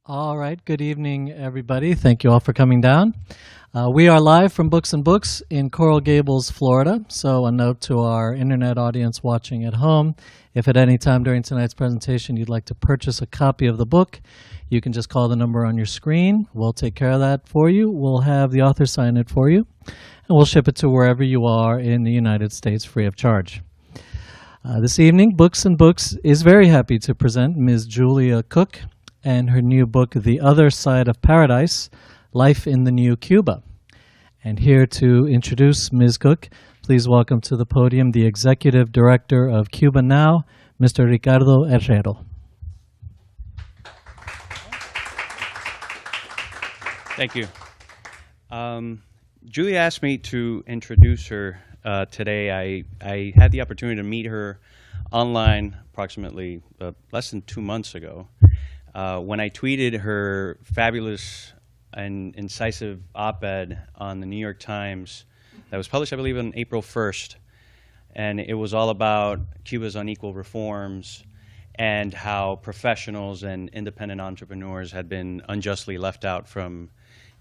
All right, good evening, everybody. Thank you all for coming down. We are live from Books and Books in Coral Gables, Florida. So a note to our internet audience watching at home, if at any time during tonight's presentation you'd like to purchase a copy of the book, you can just call the number on your screen. We'll take care of that for you. We'll have the author sign it for you, and we'll ship it to wherever you are in the United States free of charge. This evening, Books and Books is very happy to present Ms. Julia Cooke and her new book, The Other Side of Paradise, Life in the New Cuba. And here to introduce Ms. Cooke, please welcome to the podium the Executive Director of Cuba Now, Mr. Ricardo Herrero. Thank you. Julia asked me to introduce her today. I had the opportunity to meet her online approximately less than 2 months ago when I tweeted her fabulous and incisive op-ed on the New York Times that was published, I believe, on April 1st. And it was all about Cuba's unequal reforms and how professionals and independent entrepreneurs had been unjustly left out from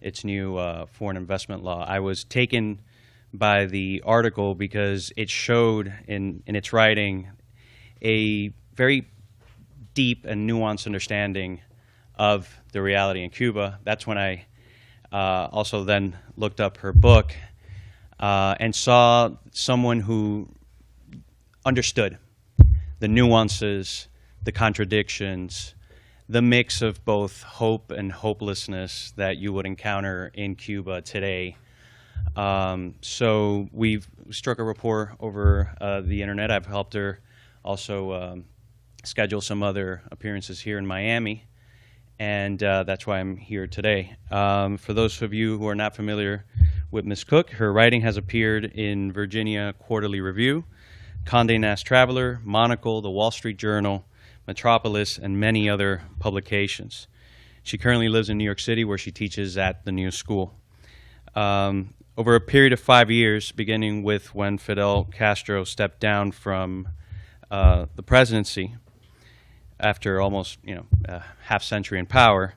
its new foreign investment law. I was taken by the article because it showed in its writing a very deep and nuanced understanding of the reality in Cuba. That's when I also then looked up her book and saw someone who understood the nuances, the contradictions, the mix of both hope and hopelessness that you would encounter in Cuba today. So we've struck a rapport over the internet. I've helped her also schedule some other appearances here in Miami, and that's why I'm here today. For those of you who are not familiar with Ms. Cooke, her writing has appeared in Virginia Quarterly Review, Condé Nast Traveler, Monocle, The Wall Street Journal, Metropolis, and many other publications. She currently lives in New York City, where she teaches at the New School. Over a period of 5 years, beginning with when Fidel Castro stepped down from the presidency after almost a half century in power,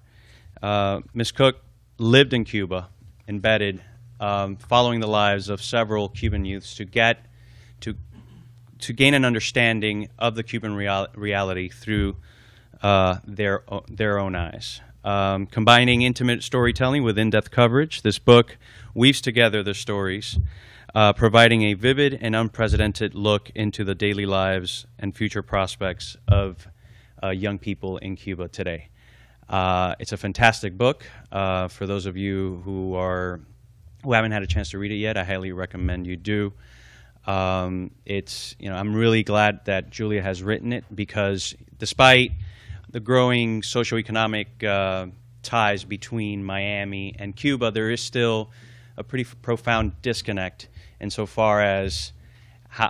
Ms. Cooke lived in Cuba, embedded, following the lives of several Cuban youths to gain an understanding of the Cuban reality through their own eyes. Combining intimate storytelling with in-depth coverage, this book weaves together the stories, providing a vivid and unprecedented look into the daily lives and future prospects of young people in Cuba today. It's a fantastic book. For those of you who haven't had a chance to read it yet, I highly recommend you do. I'm really glad that Julia has written it, because despite the growing socioeconomic ties between Miami and Cuba, there is still a pretty profound disconnect insofar as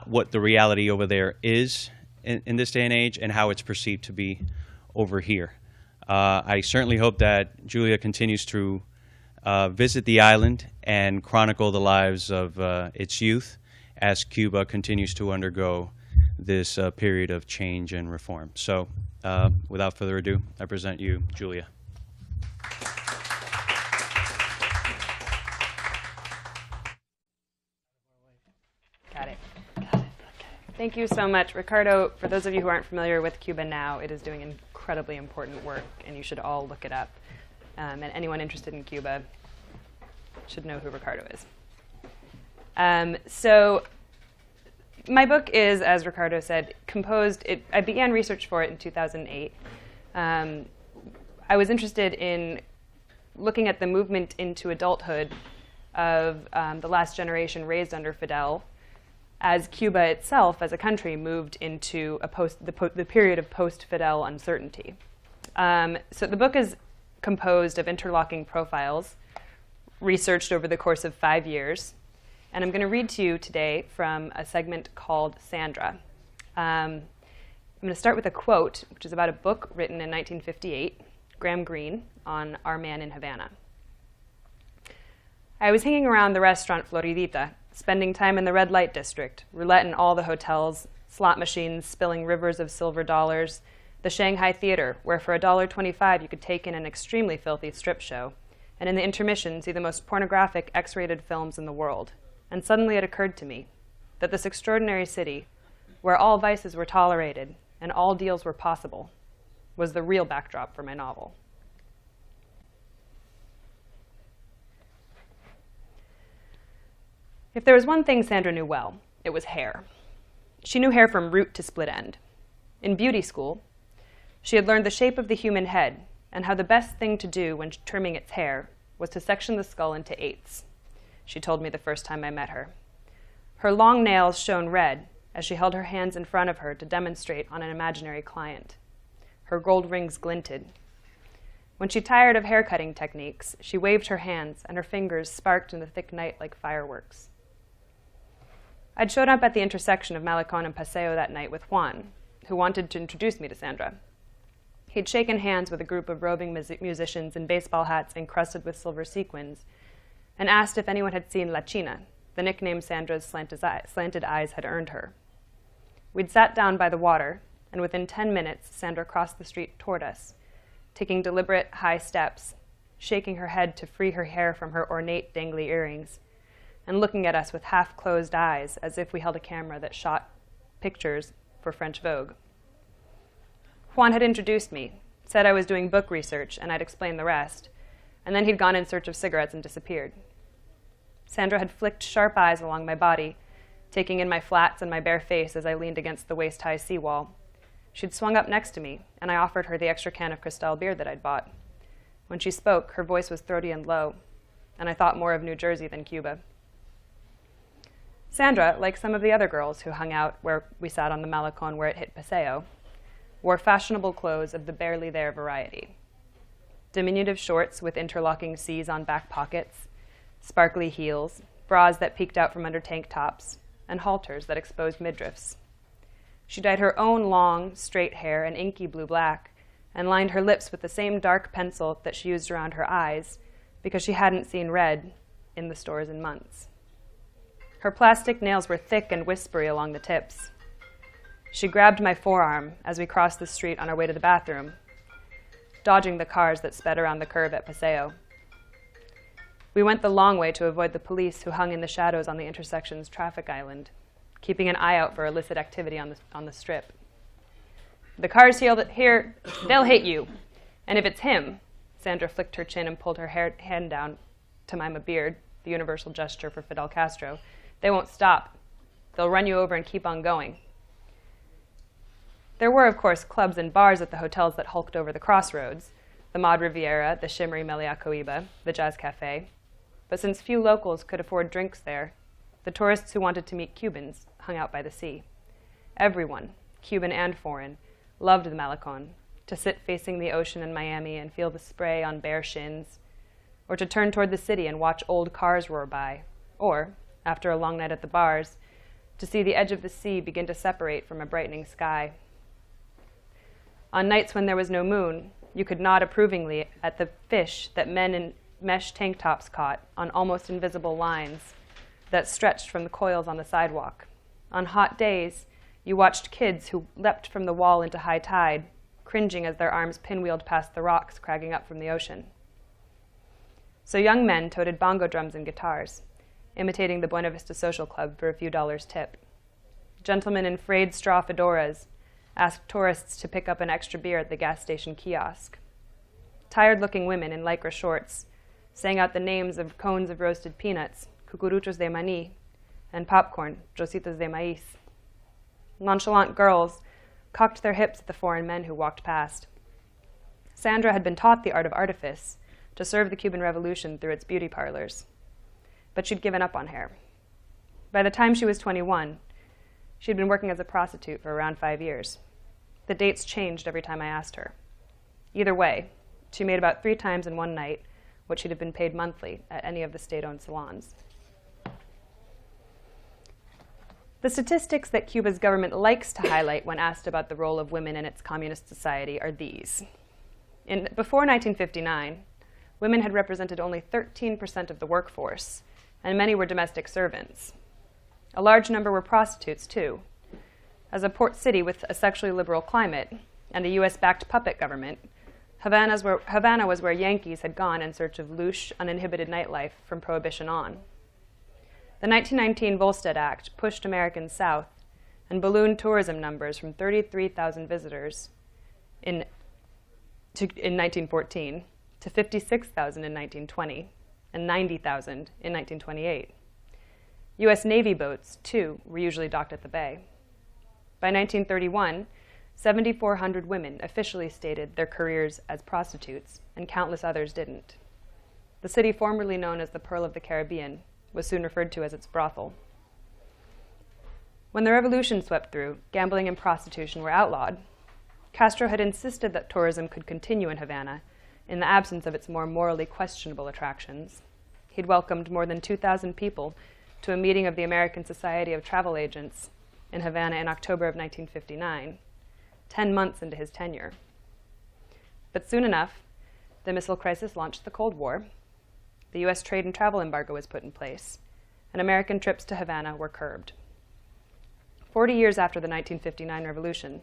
what the reality over there is in this day and age and how it's perceived to be over here. I certainly hope that Julia continues to visit the island and chronicle the lives of its youth as Cuba continues to undergo this period of change and reform. So without further ado, I present you Julia. Got it. Okay. Thank you so much, Ricardo. For those of you who aren't familiar with Cuba Now, it is doing incredibly important work, and you should all look it up. And anyone interested in Cuba should know who Ricardo is. So my book is, as Ricardo said, composed. I began research for it in 2008. I was interested in looking at the movement into adulthood of the last generation raised under Fidel, as Cuba itself, as a country, moved into the period of post-Fidel uncertainty. So the book is composed of interlocking profiles researched over the course of 5 years. And I'm going to read to you today from a segment called Sandra. I'm going to start with a quote, which is about a book written in 1958, Graham Greene, on Our Man in Havana. I was hanging around the restaurant Floridita, spending time in the red light district, roulette in all the hotels, slot machines spilling rivers of silver dollars, the Shanghai Theater, where for $1.25 you could take in an extremely filthy strip show, and in the intermission see the most pornographic X-rated films in the world. And suddenly it occurred to me that this extraordinary city, where all vices were tolerated and all deals were possible, was the real backdrop for my novel. If there was one thing Sandra knew well, it was hair. She knew hair from root to split end. In beauty school, she had learned the shape of the human head and how the best thing to do when trimming its hair was to section the skull into eighths, she told me the first time I met her. Her long nails shone red as she held her hands in front of her to demonstrate on an imaginary client. Her gold rings glinted. When she tired of hair-cutting techniques, she waved her hands and her fingers sparked in the thick night like fireworks. I'd shown up at the intersection of Malecon and Paseo that night with Juan, who wanted to introduce me to Sandra. He'd shaken hands with a group of roving musicians in baseball hats encrusted with silver sequins and asked if anyone had seen La China, the nickname Sandra's slanted eyes had earned her. We'd sat down by the water, and within 10 minutes, Sandra crossed the street toward us, taking deliberate, high steps, shaking her head to free her hair from her ornate, dangly earrings, and looking at us with half-closed eyes as if we held a camera that shot pictures for French Vogue. Juan had introduced me, said I was doing book research, and I'd explain the rest, and then he'd gone in search of cigarettes and disappeared. Sandra had flicked sharp eyes along my body, taking in my flats and my bare face as I leaned against the waist-high seawall. She'd swung up next to me, and I offered her the extra can of Cristal beer that I'd bought. When she spoke, her voice was throaty and low, and I thought more of New Jersey than Cuba. Sandra, like some of the other girls who hung out where we sat on the Malecon where it hit Paseo, wore fashionable clothes of the barely there variety. Diminutive shorts with interlocking C's on back pockets, sparkly heels, bras that peeked out from under tank tops, and halters that exposed midriffs. She dyed her own long, straight hair an inky blue-black and lined her lips with the same dark pencil that she used around her eyes because she hadn't seen red in the stores in months. Her plastic nails were thick and whispery along the tips. She grabbed my forearm as we crossed the street on our way to the bathroom, dodging the cars that sped around the curve at Paseo. We went the long way to avoid the police who hung in the shadows on the intersection's traffic island, keeping an eye out for illicit activity on the strip. The cars here, they'll hit you. And if it's him, Sandra flicked her chin and pulled her hand down to mime a beard, the universal gesture for Fidel Castro, they won't stop. They'll run you over and keep on going. There were, of course, clubs and bars at the hotels that hulked over the crossroads, the Mod Riviera, the shimmery Melia Coiba, the Jazz Cafe. But since few locals could afford drinks there, the tourists who wanted to meet Cubans hung out by the sea. Everyone, Cuban and foreign, loved the Malecon, to sit facing the ocean in Miami and feel the spray on bare shins, or to turn toward the city and watch old cars roar by, or, after a long night at the bars, to see the edge of the sea begin to separate from a brightening sky. On nights when there was no moon, you could nod approvingly at the fish that men in mesh tank tops caught on almost invisible lines that stretched from the coils on the sidewalk. On hot days, you watched kids who leapt from the wall into high tide, cringing as their arms pinwheeled past the rocks cragging up from the ocean. So young men toted bongo drums and guitars, imitating the Buena Vista Social Club for a few dollars tip. Gentlemen in frayed straw fedoras asked tourists to pick up an extra beer at the gas station kiosk. Tired-looking women in lycra shorts sang out the names of cones of roasted peanuts, cucuruchos de maní, and popcorn, trocitos de maíz. Nonchalant girls cocked their hips at the foreign men who walked past. Sandra had been taught the art of artifice to serve the Cuban Revolution through its beauty parlors, but she'd given up on hair. By the time she was 21, she'd been working as a prostitute for around 5 years. The dates changed every time I asked her. Either way, she made about 3 times in one night what she'd have been paid monthly at any of the state-owned salons. The statistics that Cuba's government likes to highlight when asked about the role of women in its communist society are these. Before 1959, women had represented only 13% of the workforce, and many were domestic servants. A large number were prostitutes, too. As a port city with a sexually liberal climate, and a US-backed puppet government, Havana was where Yankees had gone in search of louche, uninhibited nightlife from Prohibition on. The 1919 Volstead Act pushed Americans south and ballooned tourism numbers from 33,000 visitors in 1914 to 56,000 in 1920 and 90,000 in 1928. U.S. Navy boats, too, were usually docked at the bay. By 1931, 7,400 women officially stated their careers as prostitutes, and countless others didn't. The city formerly known as the Pearl of the Caribbean was soon referred to as its brothel. When the revolution swept through, gambling and prostitution were outlawed. Castro had insisted that tourism could continue in Havana in the absence of its more morally questionable attractions. He'd welcomed more than 2,000 people to a meeting of the American Society of Travel Agents in Havana in October of 1959, 10 months into his tenure. But soon enough, the missile crisis launched the Cold War, the U.S. trade and travel embargo was put in place, and American trips to Havana were curbed. 40 years after the 1959 revolution,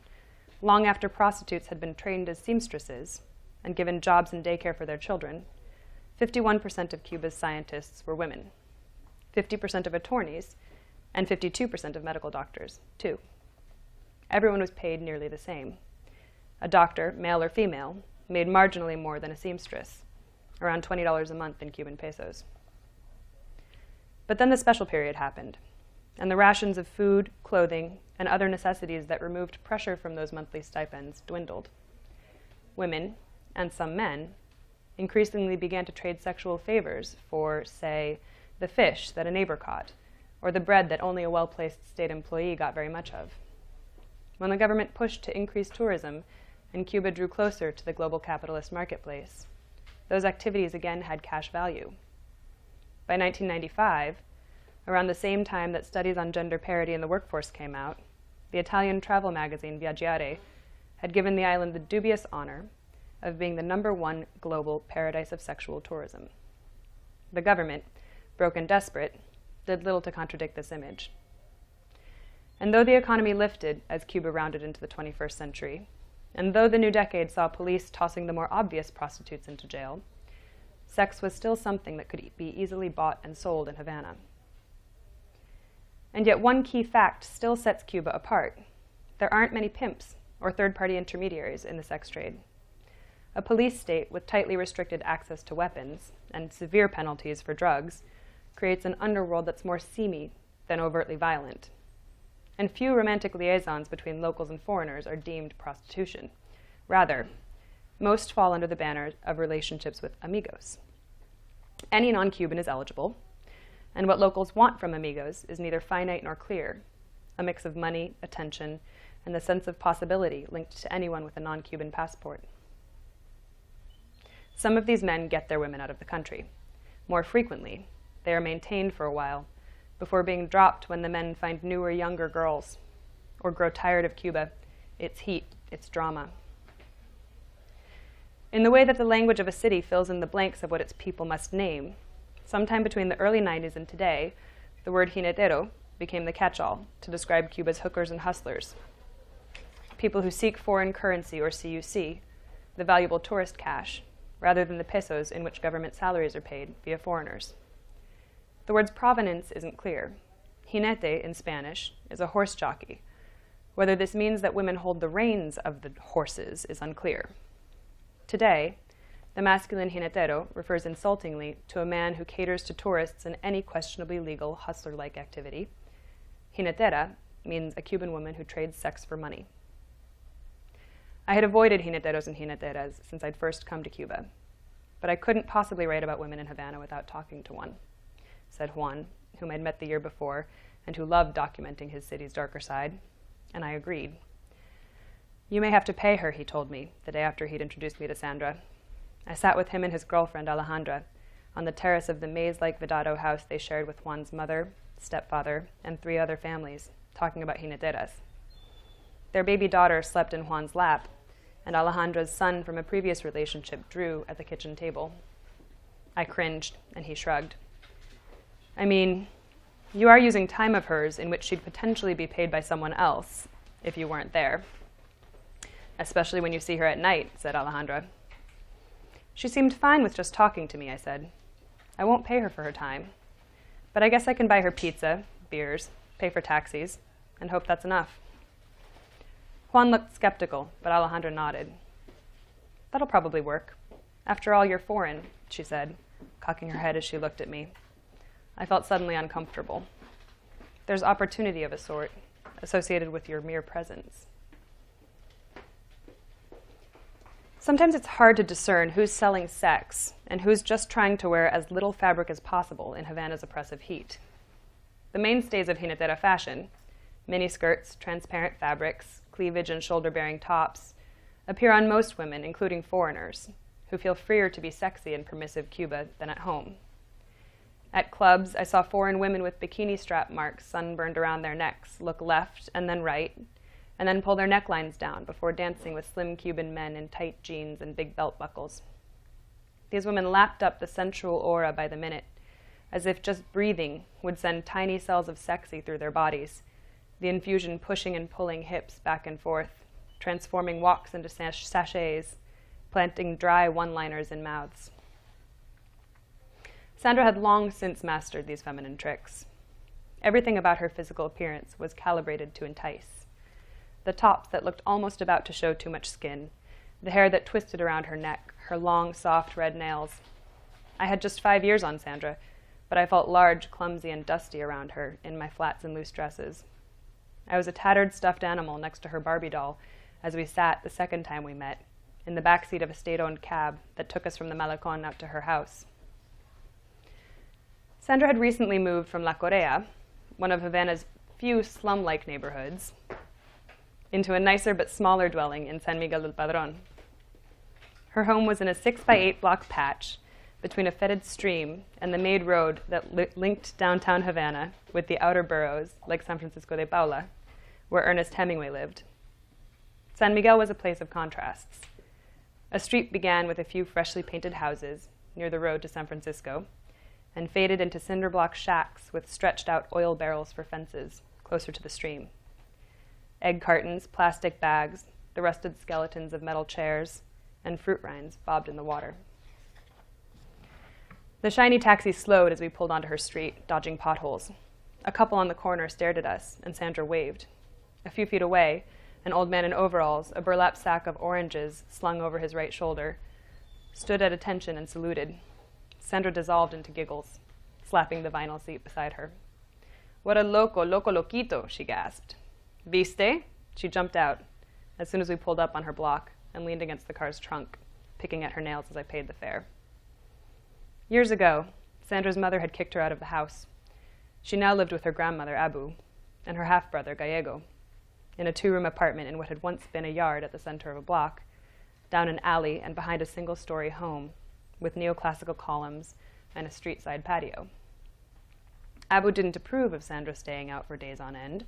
long after prostitutes had been trained as seamstresses and given jobs and daycare for their children, 51% of Cuba's scientists were women, 50% of attorneys, and 52% of medical doctors, too. Everyone was paid nearly the same. A doctor, male or female, made marginally more than a seamstress, around $20 a month in Cuban pesos. But then the special period happened, and the rations of food, clothing, and other necessities that removed pressure from those monthly stipends dwindled. Women, and some men, increasingly began to trade sexual favors for, say, the fish that a neighbor caught, or the bread that only a well-placed state employee got very much of. When the government pushed to increase tourism and Cuba drew closer to the global capitalist marketplace, those activities again had cash value. By 1995, around the same time that studies on gender parity in the workforce came out, the Italian travel magazine Viaggiare had given the island the dubious honor of being the #1 global paradise of sexual tourism. The government, broke and desperate, did little to contradict this image. And though the economy lifted as Cuba rounded into the 21st century, and though the new decade saw police tossing the more obvious prostitutes into jail, sex was still something that could be easily bought and sold in Havana. And yet one key fact still sets Cuba apart. There aren't many pimps or third-party intermediaries in the sex trade. A police state with tightly restricted access to weapons and severe penalties for drugs creates an underworld that's more seamy than overtly violent. And few romantic liaisons between locals and foreigners are deemed prostitution. Rather, most fall under the banner of relationships with amigos. Any non-Cuban is eligible, and what locals want from amigos is neither finite nor clear, a mix of money, attention, and the sense of possibility linked to anyone with a non-Cuban passport. Some of these men get their women out of the country. More frequently, they are maintained for a while before being dropped when the men find newer, younger girls or grow tired of Cuba, its heat, its drama. In the way that the language of a city fills in the blanks of what its people must name, sometime between the early 90s and today, the word jinetero became the catch-all to describe Cuba's hookers and hustlers, people who seek foreign currency or CUC, the valuable tourist cash, rather than the pesos in which government salaries are paid via foreigners. The word's provenance isn't clear. Jinete, in Spanish, is a horse jockey. Whether this means that women hold the reins of the horses is unclear. Today, the masculine jinetero refers insultingly to a man who caters to tourists in any questionably legal hustler-like activity. Jinetera means a Cuban woman who trades sex for money. I had avoided jineteros and jineteras since I'd first come to Cuba, but I couldn't possibly write about women in Havana without talking to one, said Juan, whom I'd met the year before and who loved documenting his city's darker side, and I agreed. You may have to pay her, he told me, the day after he'd introduced me to Sandra. I sat with him and his girlfriend, Alejandra, on the terrace of the maze-like Vedado house they shared with Juan's mother, stepfather, and 3 other families, talking about jineteras. Their baby daughter slept in Juan's lap, and Alejandra's son from a previous relationship drew at the kitchen table. I cringed, and he shrugged. I mean, you are using time of hers in which she'd potentially be paid by someone else if you weren't there. especially when you see her at night, said Alejandra. She seemed fine with just talking to me, I said. I won't pay her for her time. But I guess I can buy her pizza, beers, pay for taxis, and hope that's enough. Juan looked skeptical, but Alejandra nodded. That'll probably work. After all, you're foreign, she said, cocking her head as she looked at me. I felt suddenly uncomfortable. There's opportunity of a sort associated with your mere presence. Sometimes it's hard to discern who's selling sex and who's just trying to wear as little fabric as possible in Havana's oppressive heat. The mainstays of jinetera fashion, miniskirts, transparent fabrics, cleavage and shoulder-bearing tops, appear on most women, including foreigners, who feel freer to be sexy in permissive Cuba than at home. At clubs, I saw foreign women with bikini strap marks sunburned around their necks look left and then right, and then pull their necklines down before dancing with slim Cuban men in tight jeans and big belt buckles. These women lapped up the sensual aura by the minute, as if just breathing would send tiny cells of sexy through their bodies, the infusion pushing and pulling hips back and forth, transforming walks into sachets, planting dry one-liners in mouths. Sandra had long since mastered these feminine tricks. Everything about her physical appearance was calibrated to entice. The tops that looked almost about to show too much skin, the hair that twisted around her neck, her long, soft red nails. I had just 5 years on Sandra, but I felt large, clumsy, and dusty around her in my flats and loose dresses. I was a tattered stuffed animal next to her Barbie doll as we sat, the second time we met, in the backseat of a state-owned cab that took us from the Malecon out to her house. Sandra had recently moved from La Correa, one of Havana's few slum-like neighborhoods, into a nicer but smaller dwelling in San Miguel del Padrón. Her home was in a 6x8 block patch between a fetid stream and the made road that linked downtown Havana with the outer boroughs, like San Francisco de Paula, where Ernest Hemingway lived. San Miguel was a place of contrasts. A street began with a few freshly painted houses near the road to San Francisco and faded into cinder block shacks with stretched out oil barrels for fences closer to the stream. Egg cartons, plastic bags, the rusted skeletons of metal chairs, and fruit rinds bobbed in the water. The shiny taxi slowed as we pulled onto her street, dodging potholes. A couple on the corner stared at us, and Sandra waved. A few feet away, an old man in overalls, a burlap sack of oranges slung over his right shoulder, stood at attention and saluted. Sandra dissolved into giggles, slapping the vinyl seat beside her. What a loco loquito, she gasped. Viste? She jumped out as soon as we pulled up on her block and leaned against the car's trunk, picking at her nails as I paid the fare. Years ago, Sandra's mother had kicked her out of the house. She now lived with her grandmother, Abu, and her half-brother, Gallego, in a 2-room apartment in what had once been a yard at the center of a block, down an alley and behind a single-story home with neoclassical columns and a street-side patio. Abu didn't approve of Sandra staying out for days on end,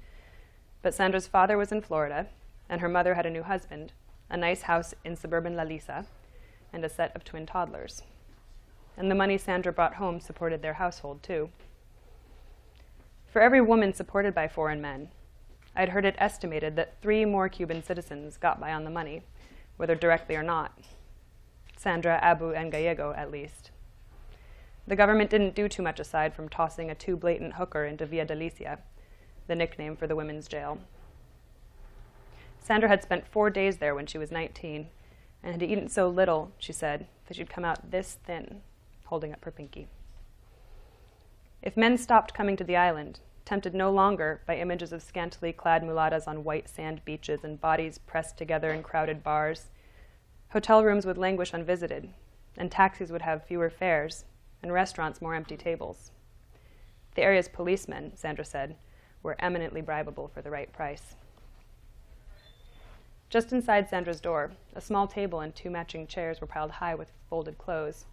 but Sandra's father was in Florida, and her mother had a new husband, a nice house in suburban La Lisa, and a set of twin toddlers. And the money Sandra brought home supported their household, too. For every woman supported by foreign men, I'd heard it estimated that 3 more Cuban citizens got by on the money, whether directly or not. Sandra, Abu, and Gallego, at least. The government didn't do too much aside from tossing a too blatant hooker into Villa Delicia, the nickname for the women's jail. Sandra had spent 4 days there when she was 19, and had eaten so little, she said, that she'd come out this thin, holding up her pinky. If men stopped coming to the island, tempted no longer by images of scantily clad mulattas on white sand beaches and bodies pressed together in crowded bars, hotel rooms would languish unvisited, and taxis would have fewer fares, and restaurants more empty tables. The area's policemen, Sandra said, were eminently bribable for the right price. Just inside Sandra's door, a small table and 2 matching chairs were piled high with folded clothes.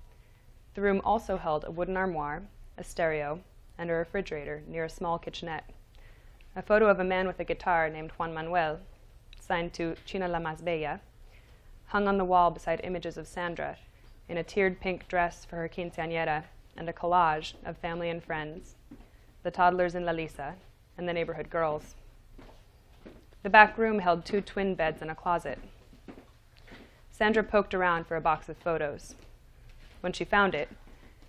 The room also held a wooden armoire, a stereo, and a refrigerator near a small kitchenette. A photo of a man with a guitar named Juan Manuel, signed to China la Más Bella, hung on the wall beside images of Sandra in a tiered pink dress for her quinceañera and a collage of family and friends, the toddlers in La Lisa, and the neighborhood girls. The back room held 2 twin beds and a closet. Sandra poked around for a box of photos. When she found it,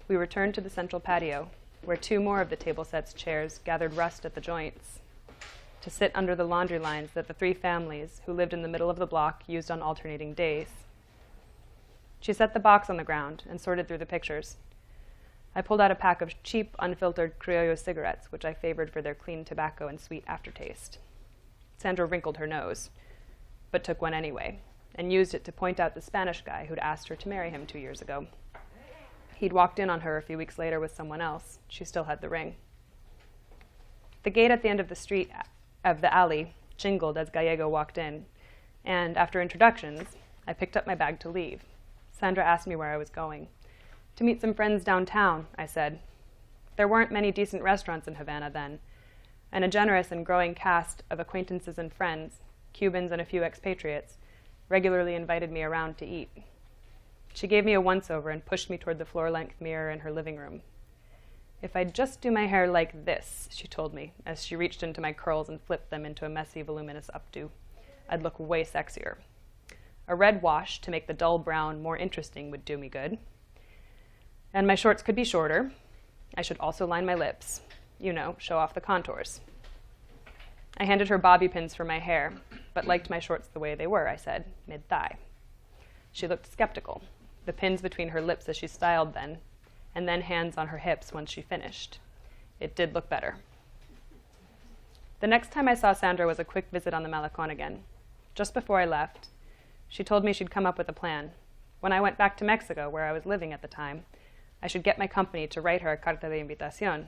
we returned to the central patio, where 2 more of the table set's chairs gathered rust at the joints, to sit under the laundry lines that the 3 families who lived in the middle of the block used on alternating days. She set the box on the ground and sorted through the pictures. I pulled out a pack of cheap, unfiltered Criollo cigarettes, which I favored for their clean tobacco and sweet aftertaste. Sandra wrinkled her nose, but took one anyway, and used it to point out the Spanish guy who'd asked her to marry him 2 years ago. He'd walked in on her a few weeks later with someone else. She still had the ring. The gate at the end of the street, of the alley, jingled as Gallego walked in, and after introductions, I picked up my bag to leave. Sandra asked me where I was going. To meet some friends downtown, I said. There weren't many decent restaurants in Havana then, and a generous and growing cast of acquaintances and friends, Cubans and a few expatriates, regularly invited me around to eat. She gave me a once-over and pushed me toward the floor-length mirror in her living room. If I'd just do my hair like this, she told me, as she reached into my curls and flipped them into a messy, voluminous updo, I'd look way sexier. A red wash to make the dull brown more interesting would do me good. And my shorts could be shorter. I should also line my lips. You know, show off the contours. I handed her bobby pins for my hair, but liked my shorts the way they were, I said, mid-thigh. She looked skeptical, the pins between her lips as she styled them, and then hands on her hips once she finished. It did look better. The next time I saw Sandra was a quick visit on the Malecon again. Just before I left, she told me she'd come up with a plan. When I went back to Mexico, where I was living at the time, I should get my company to write her a carta de invitación.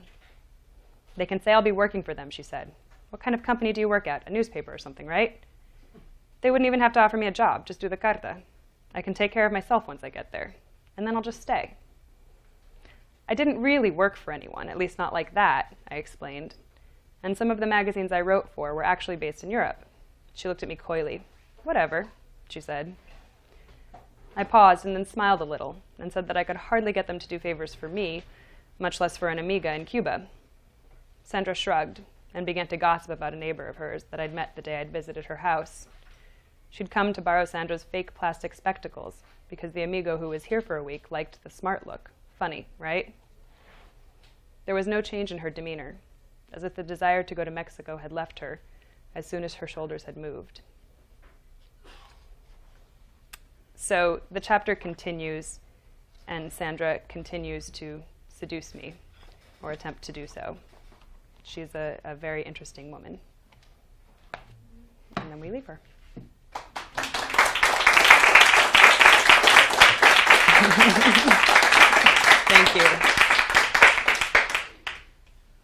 They can say I'll be working for them, she said. What kind of company do you work at? A newspaper or something, right? They wouldn't even have to offer me a job, just do the carta. I can take care of myself once I get there, and then I'll just stay. I didn't really work for anyone, at least not like that, I explained. And some of the magazines I wrote for were actually based in Europe. She looked at me coyly. Whatever, she said. I paused and then smiled a little and said that I could hardly get them to do favors for me, much less for an amiga in Cuba. Sandra shrugged and began to gossip about a neighbor of hers that I'd met the day I'd visited her house. She'd come to borrow Sandra's fake plastic spectacles because the amigo who was here for a week liked the smart look. Funny, right? There was no change in her demeanor, as if the desire to go to Mexico had left her as soon as her shoulders had moved. So the chapter continues, and Sandra continues to seduce me, or attempt to do so. She's a very interesting woman. And then we leave her. Thank you.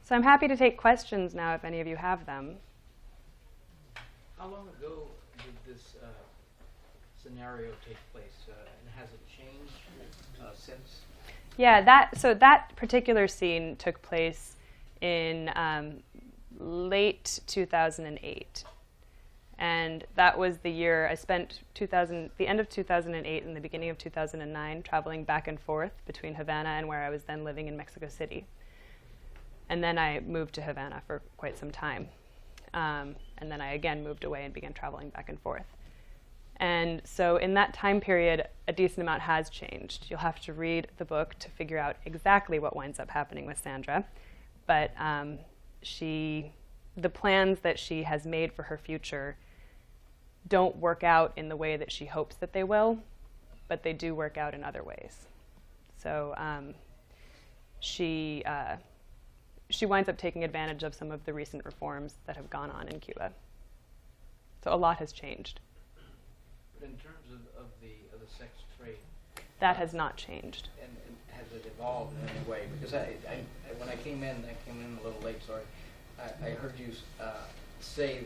So I'm happy to take questions now if any of you have them. How long ago did this scenario take place, and has it changed since? Yeah, that particular scene took place in late 2008. And that was the year I spent the end of 2008 and the beginning of 2009 traveling back and forth between Havana and where I was then living in Mexico City. And then I moved to Havana for quite some time. And then I again moved away and began traveling back and forth. And so in that time period, a decent amount has changed. You'll have to read the book to figure out exactly what winds up happening with Sandra. But the plans that she has made for her future don't work out in the way that she hopes that they will, but they do work out in other ways. So she winds up taking advantage of some of the recent reforms that have gone on in Cuba. So a lot has changed. But in terms of the sex trade, that has not changed. And has it evolved in any way? Because when I came in a little late. Sorry, I heard you say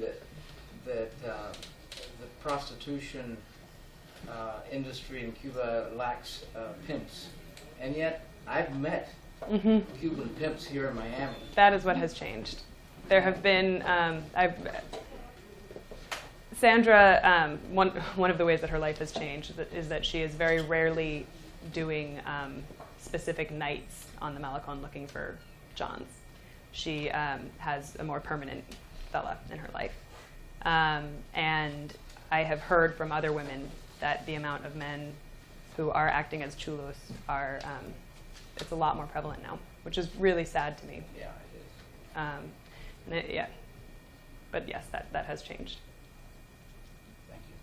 that the prostitution industry in Cuba lacks pimps, and yet I've met Cuban pimps here in Miami. That is what has changed. There have been Sandra, one of the ways that her life has changed is that she is very rarely doing specific nights on the Malecon looking for Johns. She has a more permanent fella in her life. And I have heard from other women that the amount of men who are acting as chulos are, it's a lot more prevalent now, which is really sad to me. Yeah, it is. Yeah, but yes, that has changed. Thank you.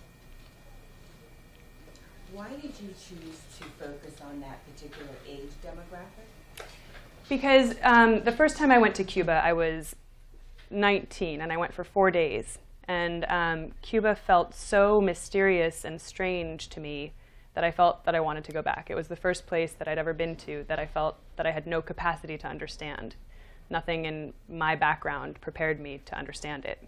Why did you choose to focus on that particular age demographic? Because the first time I went to Cuba, I was 19, and I went for 4 days. And Cuba felt so mysterious and strange to me that I felt that I wanted to go back. It was the first place that I'd ever been to that I felt that I had no capacity to understand. Nothing in my background prepared me to understand it.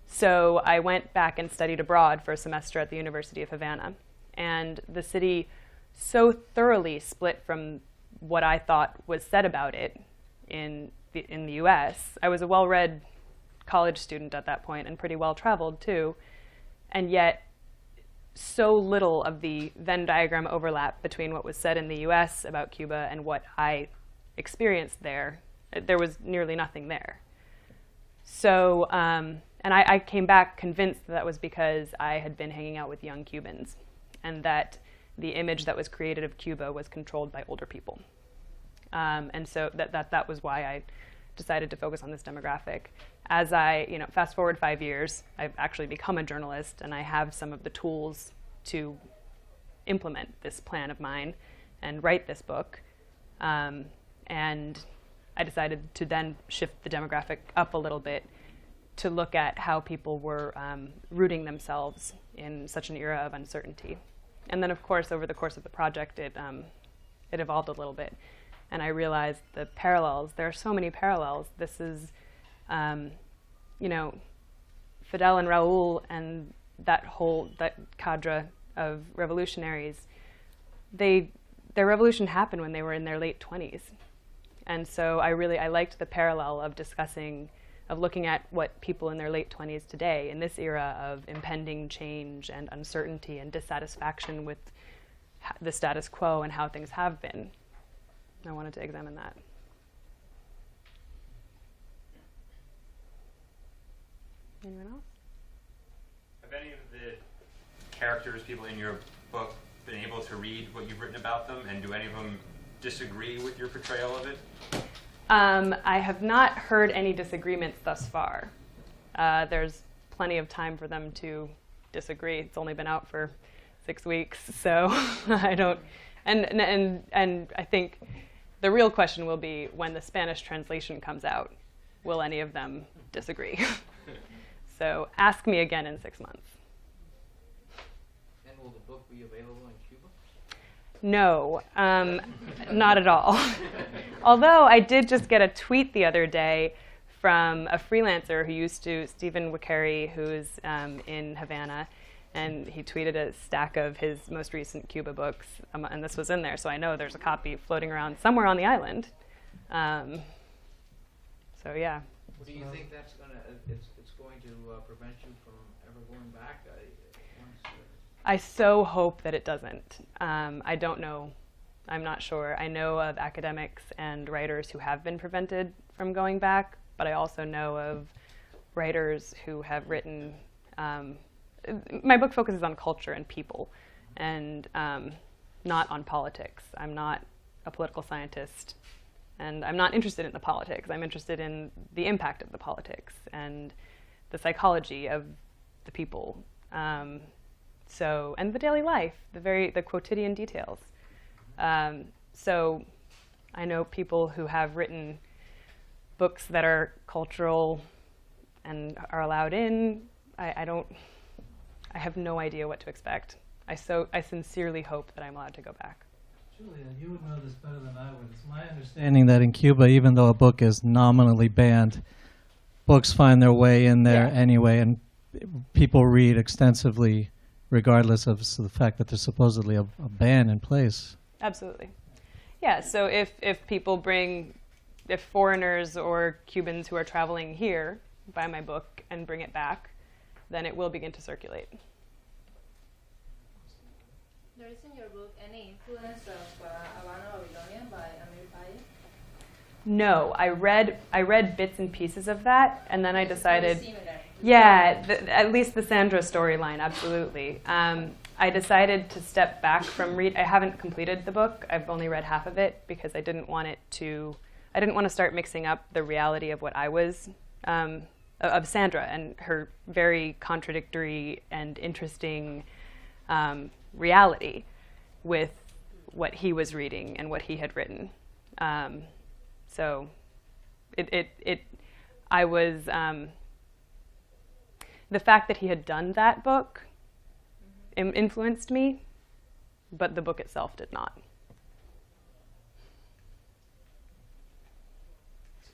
So I went back and studied abroad for a semester at the University of Havana. And the city so thoroughly split from what I thought was said about it in the US. I was a well-read college student at that point and pretty well-traveled too. And yet so little of the Venn diagram overlap between what was said in the US about Cuba and what I experienced there. There was nearly nothing there. So, and I came back convinced that was because I had been hanging out with young Cubans and that the image that was created of Cuba was controlled by older people. And so that was why I decided to focus on this demographic. As I, fast forward 5 years, I've actually become a journalist, and I have some of the tools to implement this plan of mine and write this book. And I decided to then shift the demographic up a little bit to look at how people were rooting themselves in such an era of uncertainty. And then, of course, over the course of the project, it evolved a little bit. And I realized the parallels. There are so many parallels. This is, Fidel and Raúl and that cadre of revolutionaries, their revolution happened when they were in their late 20s. And so I liked the parallel of looking at what people in their late 20s today, in this era of impending change and uncertainty and dissatisfaction with the status quo and how things have been. I wanted to examine that. Anyone else? Have any of the characters, people in your book, been able to read what you've written about them, and do any of them disagree with your portrayal of it? I have not heard any disagreements thus far. There's plenty of time for them to disagree. It's only been out for 6 weeks, so I don't. And I think the real question will be when the Spanish translation comes out, will any of them disagree? So ask me again in 6 months. And will the book be available in Cuba? No, not at all. Although I did just get a tweet the other day from a freelancer Stephen Wickery, who's in Havana, and he tweeted a stack of his most recent Cuba books, and this was in there, so I know there's a copy floating around somewhere on the island. So yeah. Do you think that's it's going to prevent you from ever going back? I so hope that it doesn't. I don't know. I'm not sure. I know of academics and writers who have been prevented from going back, but I also know of writers who have written. My book focuses on culture and people, and not on politics. I'm not a political scientist, and I'm not interested in the politics. I'm interested in the impact of the politics and the psychology of the people. And the daily life, the quotidian details. So I know people who have written books that are cultural and are allowed in. I have no idea what to expect. I sincerely hope that I'm allowed to go back. Julia, you would know this better than I would. It's my understanding that in Cuba, even though a book is nominally banned, books find their way in there anyway, and people read extensively regardless of the fact that there's supposedly a ban in place. Absolutely. Yeah, so if foreigners or Cubans who are traveling here buy my book and bring it back, then it will begin to circulate. There is in your book any influence of Habana Babylonia by Amir Payet? No, I read bits and pieces of that, and then I decided, Very similar. yeah, at least the Sandra storyline, absolutely. I decided to step back from read. I haven't completed the book. I've only read half of it because I didn't want to start mixing up the reality of what I was, of Sandra and her very contradictory and interesting reality with what he was reading and what he had written. So I was, the fact that he had done that book influenced me, but the book itself did not.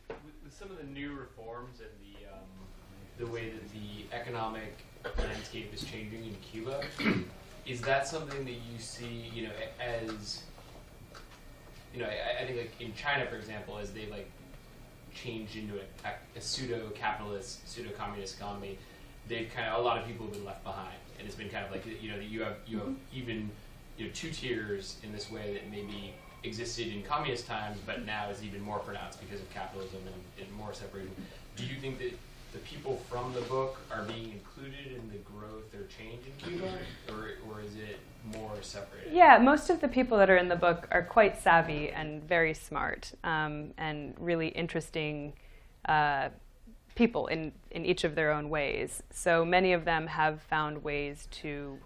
With some of the new reforms and the way that the economic landscape is changing in Cuba, is that something that you see, as, I think like in China, for example, as they like changed into a pseudo-capitalist, pseudo-communist economy, they've kind of, a lot of people have been left behind, and it's been kind of like, you have even two tiers in this way that maybe existed in communist times, but now is even more pronounced because of capitalism and more separation. Do you think that the people from the book are being included in the growth or change in Cuba, or is it more separated? Yeah, most of the people that are in the book are quite savvy and very smart, and really interesting people in each of their own ways. So many of them have found ways to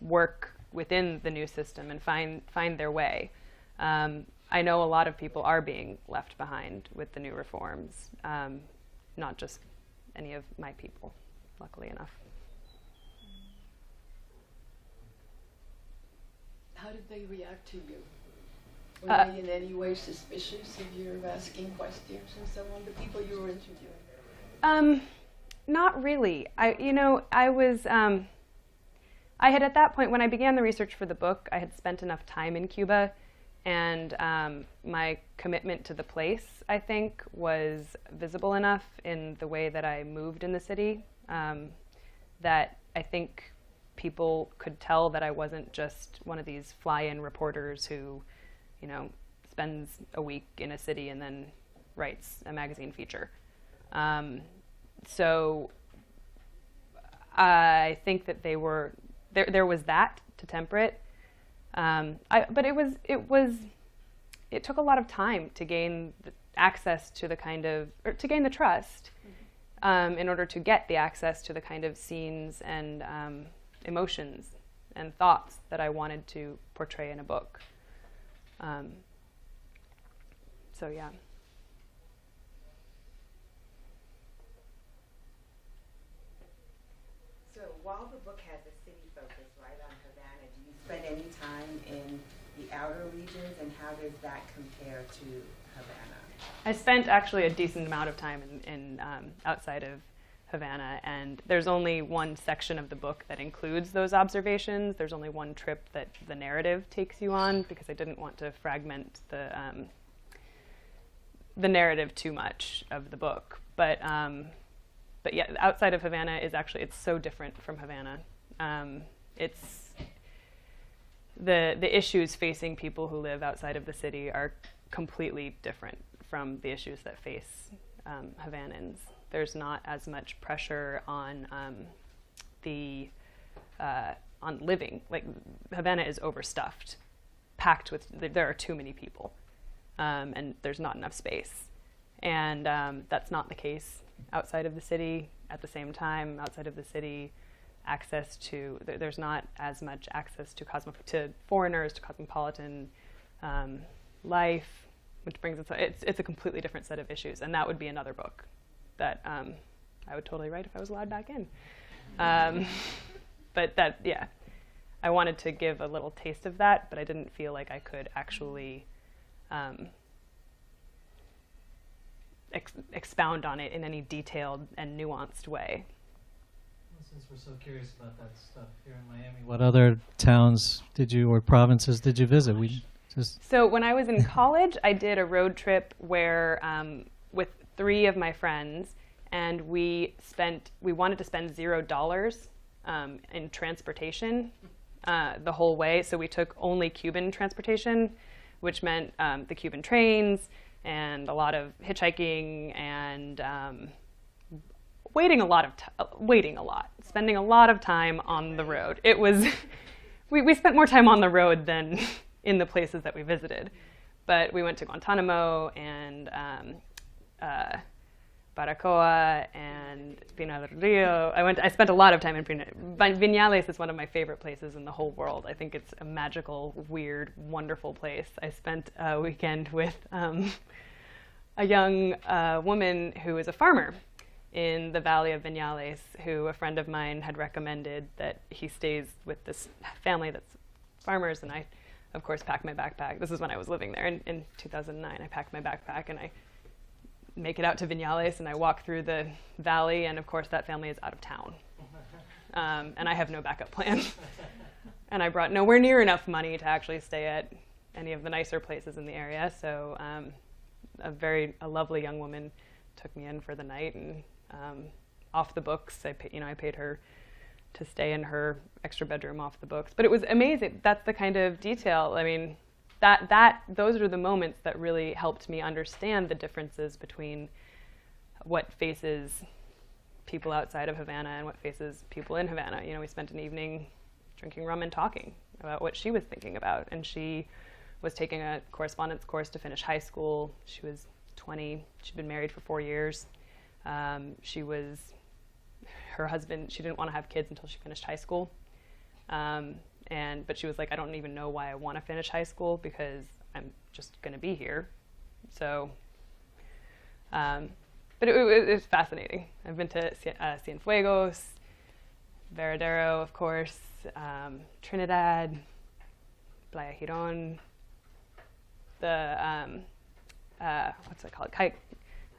work within the new system and find their way. I know a lot of people are being left behind with the new reforms, not just any of my people, luckily enough. How did they react to you? Were they in any way suspicious of your asking questions and so on, the people you were interviewing? Not really. I had at that point, when I began the research for the book, I had spent enough time in Cuba, and my commitment to the place, I think, was visible enough in the way that I moved in the city, that I think people could tell that I wasn't just one of these fly-in reporters who, spends a week in a city and then writes a magazine feature. So I think that there was that to temper it. But it took a lot of time to gain the access to to gain the trust, in order to get the access to the kind of scenes and emotions and thoughts that I wanted to portray in a book. So yeah. So while the book has a city focus right on Havana, do you spend any time in the outer regions, and how does that compare to Havana? I spent actually a decent amount of time in outside of Havana, and there's only one section of the book that includes those observations. There's only one trip that the narrative takes you on, because I didn't want to fragment the narrative too much of the book. But yeah, outside of Havana is actually, it's so different from Havana. It's the issues facing people who live outside of the city are completely different from the issues that face Havanans. There's not as much pressure on on living. Like, Havana is overstuffed, packed with, there are too many people, and there's not enough space. And that's not the case outside of the city. At the same time, outside of the city, there's not as much access to foreigners, to cosmopolitan life, which brings it's a completely different set of issues. And that would be another book that I would totally write if I was allowed back in. But that, yeah, I wanted to give a little taste of that, but I didn't feel like I could actually expound on it in any detailed and nuanced way. Well, since we're so curious about that stuff here in Miami, what other towns or provinces did you visit? So when I was in college, I did a road trip where with 3 of my friends, and we wanted to spend $0 in transportation the whole way. So we took only Cuban transportation, which meant the Cuban trains and a lot of hitchhiking and waiting a lot, spending a lot of time on the road. It was, we spent more time on the road than in the places that we visited. But we went to Guantanamo and Baracoa and Pinar del Rio. I spent a lot of time in Viñales is one of my favorite places in the whole world. I think it's a magical, weird, wonderful place. I spent a weekend with a young woman who is a farmer in the valley of Viñales, who a friend of mine had recommended that he stays with this family that's farmers, and I, of course, packed my backpack. This is when I was living there in 2009. I packed my backpack and I make it out to Viñales, and I walk through the valley, and of course that family is out of town. And I have no backup plan. And I brought nowhere near enough money to actually stay at any of the nicer places in the area. So a lovely young woman took me in for the night, and off the books, I paid her to stay in her extra bedroom off the books. But it was amazing. That's the kind of detail. I mean, those are the moments that really helped me understand the differences between what faces people outside of Havana and what faces people in Havana. You know, we spent an evening drinking rum and talking about what she was thinking about. And she was taking a correspondence course to finish high school. She was 20. She'd been married for 4 years. Her husband, she didn't want to have kids until she finished high school. But she was like, I don't even know why I want to finish high school because I'm just going to be here. So, but it was fascinating. I've been to Cienfuegos, Veradero, of course, Trinidad, Playa Girón, what's it called? I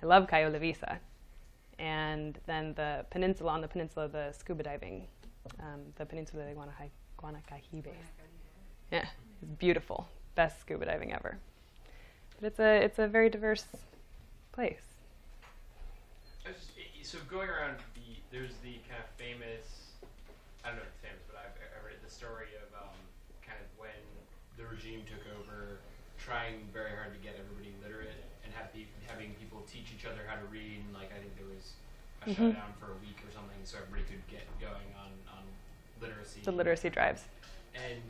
love Cayo Levisa. And then on the peninsula, the scuba diving, the Peninsula de Guanacahibe. Yeah, it's beautiful. Best scuba diving ever. But it's a very diverse place. So going around, there's the kind of famous, I don't know if it's famous, but I've heard the story of kind of when the regime took over, trying very hard to get everybody literate and having people teach each other how to read. And like I think there was a shutdown for a week or something, so everybody could get going on literacy. The literacy drives. And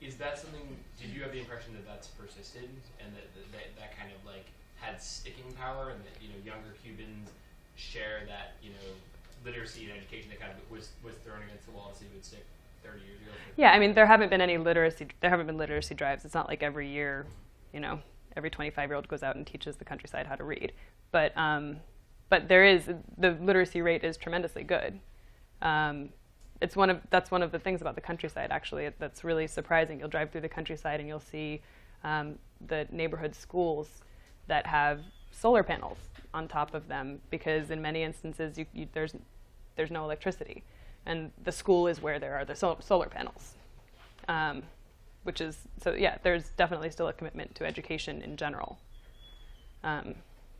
is that something? Did you have the impression that that's persisted and that kind of like had sticking power, and that younger Cubans share that literacy and education that kind of was thrown against the wall to see if it would stick 30 years ago? Yeah, I mean there haven't been literacy drives. It's not like every year, every 25-year-old goes out and teaches the countryside how to read. But the literacy rate is tremendously good. That's one of the things about the countryside, actually, that's really surprising. You'll drive through the countryside and you'll see the neighborhood schools that have solar panels on top of them, because in many instances there's no electricity, and the school is where there are the solar panels. Which is, so yeah, there's definitely still a commitment to education in general,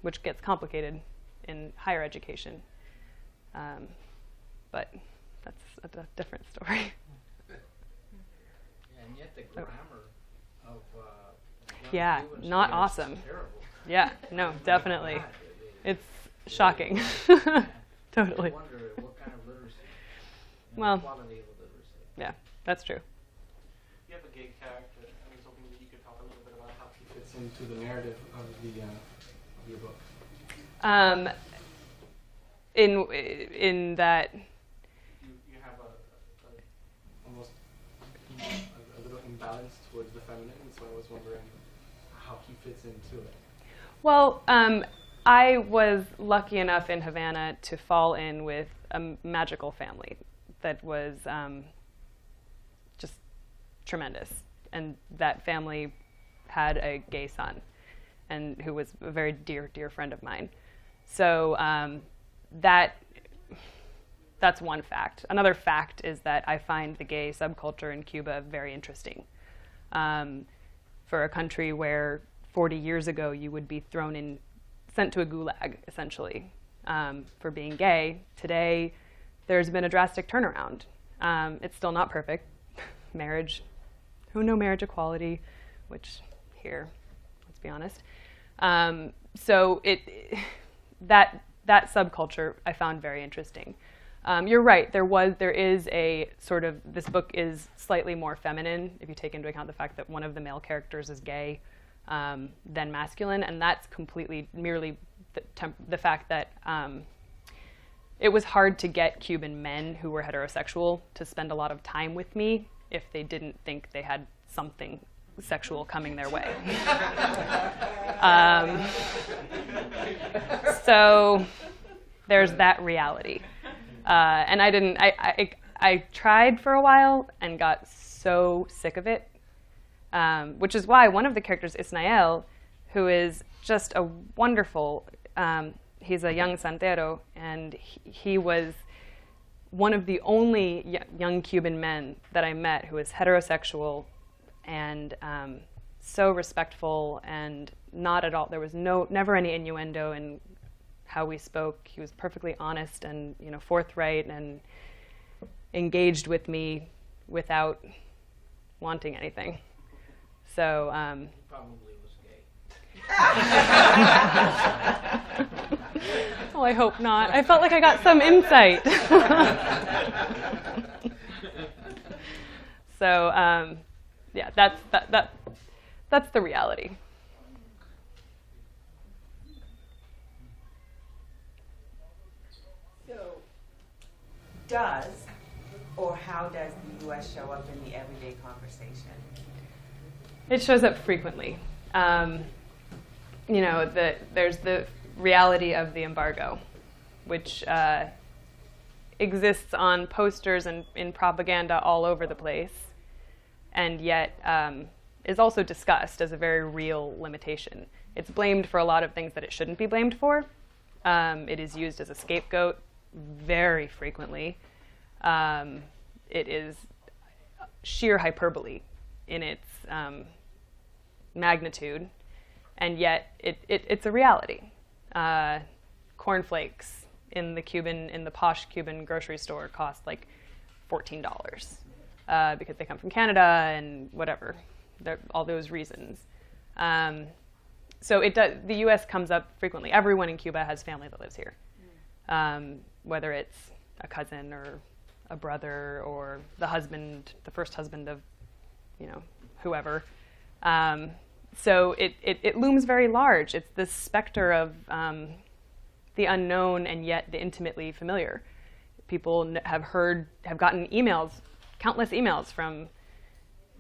which gets complicated in higher education. But that's a different story. And yet the grammar of yeah, not awesome. Terrible. Yeah, no, definitely. It's shocking. Totally. I wonder what kind of literacy, well, quality of literacy. Yeah, that's true. You have a gay character. I was hoping that you could talk a little bit about how he fits into the narrative of your book. In that you have almost a little imbalance towards the feminine, so I was wondering how he fits into it. Well, I was lucky enough in Havana to fall in with a magical family that was just tremendous. And that family had a gay son, and who was a very dear, dear friend of mine. So that's one fact. Another fact is that I find the gay subculture in Cuba very interesting. For a country where 40 years ago you would be sent to a gulag, essentially, for being gay, today there's been a drastic turnaround. It's still not perfect. No marriage equality, which here, let's be honest. So that that subculture I found very interesting. You're right. There is a sort of, this book is slightly more feminine if you take into account the fact that one of the male characters is gay than masculine, and that's completely merely the fact that it was hard to get Cuban men who were heterosexual to spend a lot of time with me if they didn't think they had something sexual coming their way. So there's that reality. And I tried for a while and got so sick of it, which is why one of the characters, Ismael, who is just a wonderful, he's a young santero, and he was one of the only young Cuban men that I met who was heterosexual and so respectful, and not at all, there was never any innuendo in how we spoke. He was perfectly honest and, you know, forthright and engaged with me without wanting anything. So Probably was gay. well, I hope not. I felt like I got some insight. So yeah, that's the reality. Does or how does the U.S. show up in the everyday conversation? It shows up frequently. You know, there's the reality of the embargo, which exists on posters and in propaganda all over the place, and yet is also discussed as a very real limitation. It's blamed for a lot of things that it shouldn't be blamed for. It is used as a scapegoat very frequently. It is sheer hyperbole in its magnitude, and yet it's a reality. Cornflakes in the posh Cuban grocery store cost like $14 because they come from Canada and whatever, all those reasons. So the U.S. comes up frequently. Everyone in Cuba has family that lives here. Whether it's a cousin or a brother or the first husband of, you know, whoever. So it looms very large. It's this specter of the unknown and yet the intimately familiar. People have gotten emails, countless emails from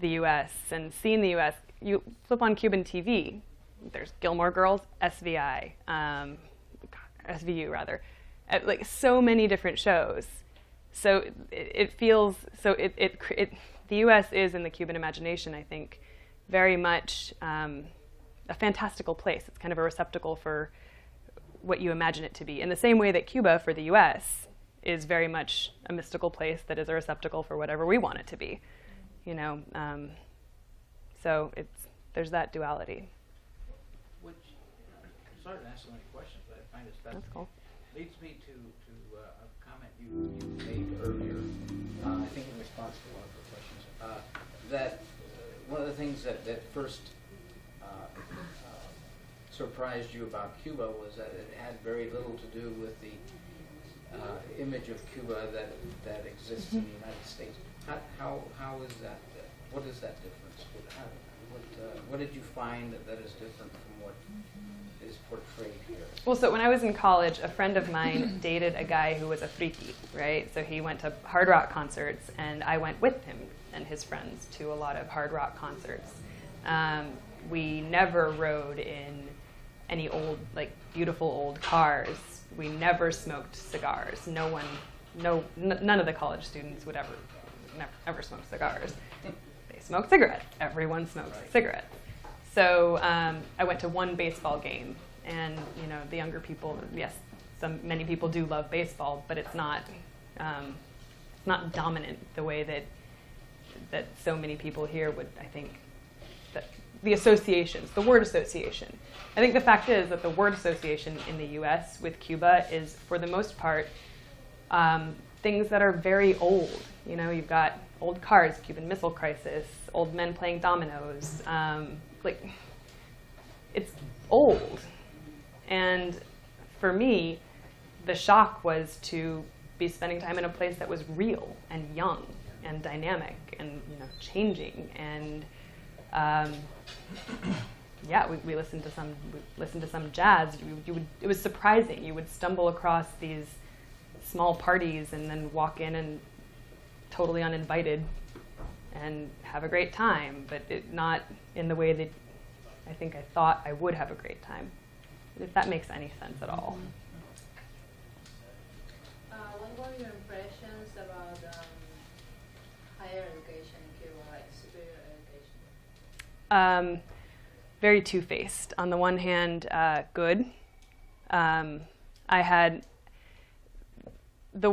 the U.S. and seen the U.S. You flip on Cuban TV, there's Gilmore Girls, SVU rather. Like so many different shows. So it feels, so the U.S. is in the Cuban imagination, I think, very much a fantastical place. It's kind of a receptacle for what you imagine it to be. In the same way that Cuba, for the U.S., is very much a mystical place that is a receptacle for whatever we want it to be. You know, so there's that duality. Which, sorry to ask so many questions, but I find it fascinating. That's cool. Leads me to a comment you made earlier, I think in response to one of the questions, that one of the things that first surprised you about Cuba was that it had very little to do with the image of Cuba that exists in the United States. How is that? What is that difference? What did you find that is different from what is portrayed here? Well, so when I was in college, a friend of mine dated a guy who was a friki, right? So he went to hard rock concerts, and I went with him and his friends to a lot of hard rock concerts. We never rode in any old, like, beautiful old cars. We never smoked cigars. None of the college students would ever smoke cigars. They smoke cigarettes. Everyone smokes cigarettes. So I went to one baseball game, and you know, the younger people, yes, many people do love baseball, but it's not dominant the way that so many people here would, I think, that the associations, the word association. I think the fact is that the word association in the U.S. with Cuba is, for the most part, things that are very old. You know, you've got old cars, Cuban Missile Crisis, old men playing dominoes. Like, it's old. And for me, the shock was to be spending time in a place that was real and young and dynamic and changing. And we listened to some jazz. It was surprising. You would stumble across these small parties and then walk in and totally uninvited and have a great time, but not in the way that I think I thought I would have a great time, if that makes any sense at all. What were your impressions about higher education in Cuba, like superior education? Very two-faced. On the one hand, good. I had the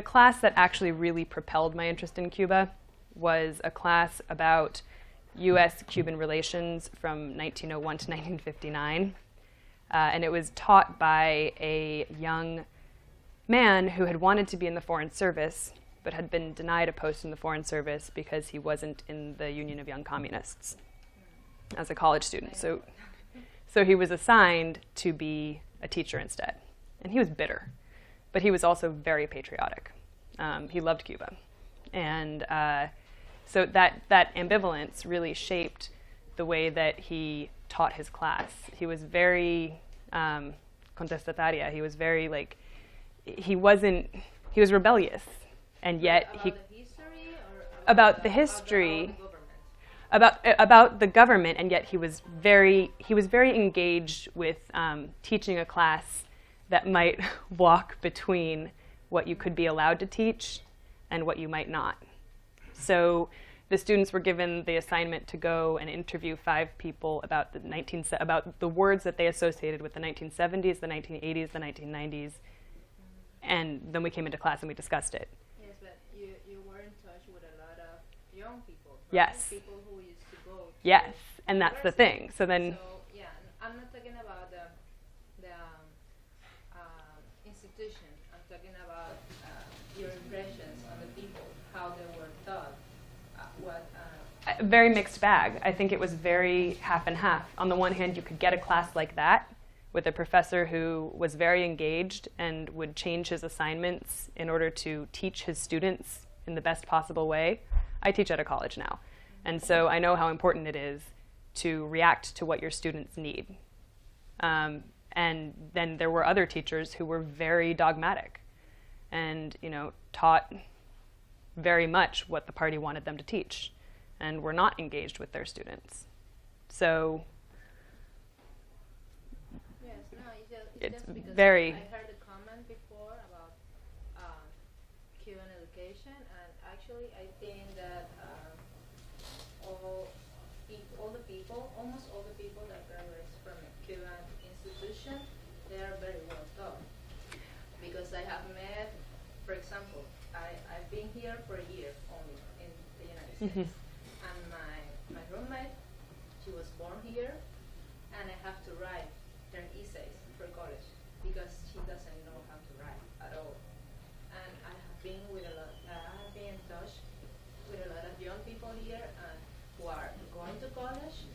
class that actually really propelled my interest in Cuba was a class about U.S.-Cuban relations from 1901 to 1959. And it was taught by a young man who had wanted to be in the Foreign Service, but had been denied a post in the Foreign Service because he wasn't in the Union of Young Communists as a college student. So he was assigned to be a teacher instead. And he was bitter, but he was also very patriotic. He loved Cuba. And so that ambivalence really shaped the way that he taught his class. He was very contestataria. He was very he was rebellious, and yet about the history, about the government, and yet he was very engaged with teaching a class that might walk between what you could be allowed to teach and what you might not. So the students were given the assignment to go and interview 5 people about the words that they associated with the 1970s, the 1980s, the 1990s, and then we came into class and we discussed it. Yes, but you were in touch with a lot of young people, right? Yes. People who used to go to Yes, and that's the thing. So then. So, yeah, I'm not talking about the institution. I'm talking about your impressions on the people, how they were taught, A very mixed bag. I think it was very half and half. On the one hand, you could get a class like that with a professor who was very engaged and would change his assignments in order to teach his students in the best possible way. I teach at a college now, and so I know how important it is to react to what your students need. And then there were other teachers who were very dogmatic and taught very much what the party wanted them to teach, and were not engaged with their students. So yes, no, it's just because very. I heard a comment before about Cuban education, and actually I think that almost all the people that graduate from a Cuban institution, they are very well taught. Because I have met, for example, I've been here for a year only in the United States. And my roommate, she was born here, and I have to write her essays for college because she doesn't know how to write at all. And I have been in touch with a lot of young people here who are going to college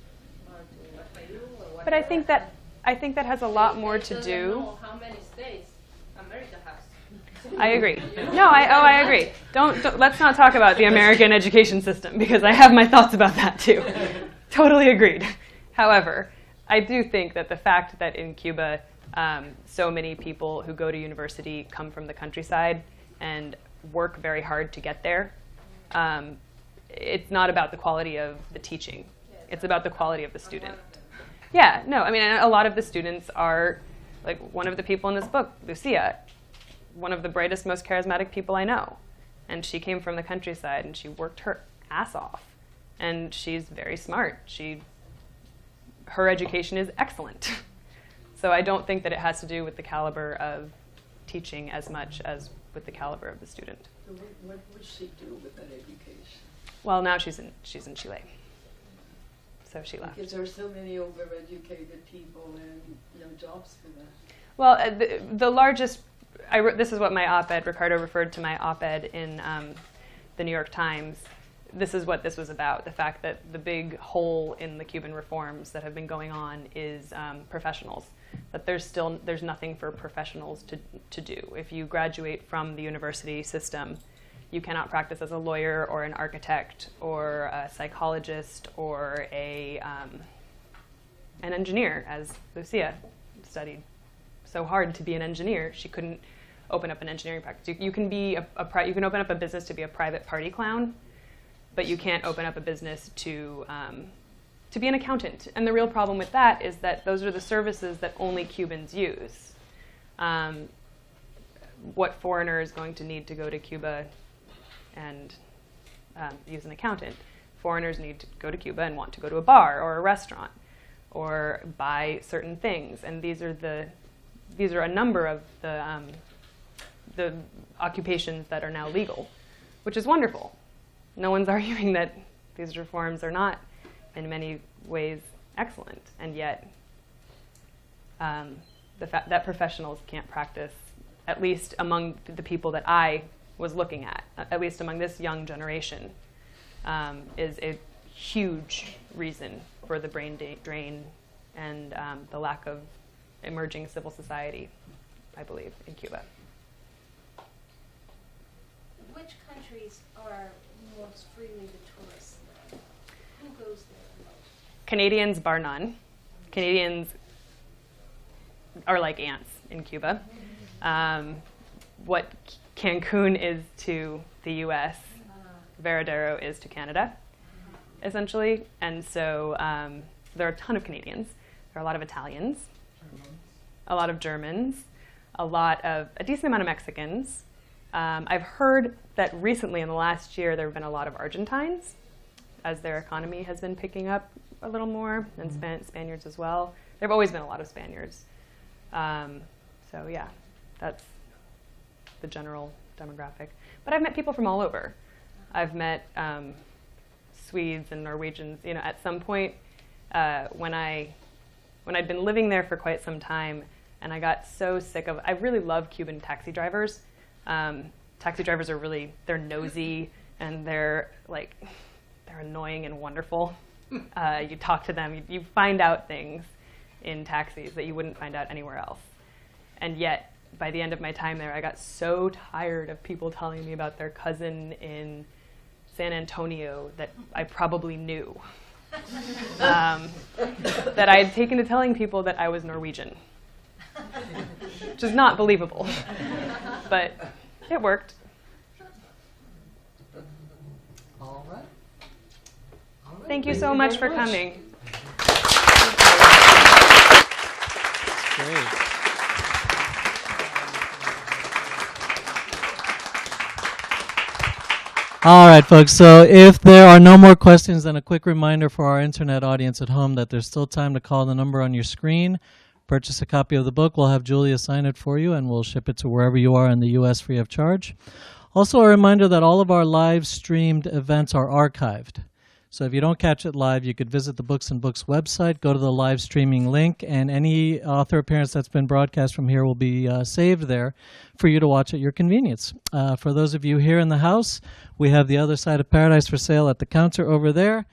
or to FIU or whatever. But I think that has a lot more to do. Know how many states America has. I agree. No, I agree. Don't let's not talk about the American education system, because I have my thoughts about that too. Totally agreed. However, I do think that the fact that in Cuba, so many people who go to university come from the countryside and work very hard to get there, it's not about the quality of the teaching. It's about the quality of the student. Yeah, no, I mean, a lot of the students are, like one of the people in this book, Lucia, one of the brightest, most charismatic people I know. And she came from the countryside, and she worked her ass off. And she's very smart. Her education is excellent. So I don't think that it has to do with the caliber of teaching as much as with the caliber of the student. So what would she do with that education? Well, now she's in Chile. So she left. Because there are so many overeducated people and no jobs for them. Well, the largest, this is what my op-ed, Ricardo referred to my op-ed in the New York Times. This is what this was about, the fact that the big hole in the Cuban reforms that have been going on is professionals. that there's nothing for professionals to do. If you graduate from the university system, you cannot practice as a lawyer or an architect or a psychologist or an engineer, as Lucia studied so hard to be an engineer. She couldn't open up an engineering practice. You can be you can open up a business to be a private party clown, but you can't open up a business to be an accountant. And the real problem with that is that those are the services that only Cubans use. What foreigner is going to need to go to Cuba and use an accountant? Foreigners need to go to Cuba and want to go to a bar or a restaurant or buy certain things. And these are a number of the occupations that are now legal, which is wonderful. No one's arguing that these reforms are not, in many ways, excellent, and yet the fact that professionals can't practice, at least among the people that I was looking at least among this young generation, is a huge reason for the brain drain and the lack of emerging civil society, I believe, in Cuba. Which countries are most freely the tourists there? Who goes there the most? Canadians, bar none. Canadians are like ants in Cuba. What Cancun is to the U.S., Varadero is to Canada, essentially. And so there are a ton of Canadians. There are a lot of Italians, a lot of Germans, a decent amount of Mexicans. I've heard that recently, in the last year, there have been a lot of Argentines, as their economy has been picking up a little more, and Spaniards as well. There have always been a lot of Spaniards. So yeah, that's the general demographic. But I've met people from all over. I've met Swedes and Norwegians. You know, at some point, when I'd been living there for quite some time, and I got so sick of, I really love Cuban taxi drivers. Taxi drivers are they're nosy, and they're annoying and wonderful. You talk to them, you find out things in taxis that you wouldn't find out anywhere else. And yet, by the end of my time there, I got so tired of people telling me about their cousin in San Antonio that I probably knew. That I had taken to telling people that I was Norwegian, which is not believable, but it worked. All right. Thank you so much for coming. Great. All right, folks, so if there are no more questions, then a quick reminder for our internet audience at home that there's still time to call the number on your screen, purchase a copy of the book. We'll have Julia sign it for you, and we'll ship it to wherever you are in the U.S. free of charge. Also, a reminder that all of our live-streamed events are archived. So if you don't catch it live, you could visit the Books and Books website, go to the live streaming link, and any author appearance that's been broadcast from here will be saved there for you to watch at your convenience. For those of you here in the house, we have The Other Side of Paradise for sale at the counter over there.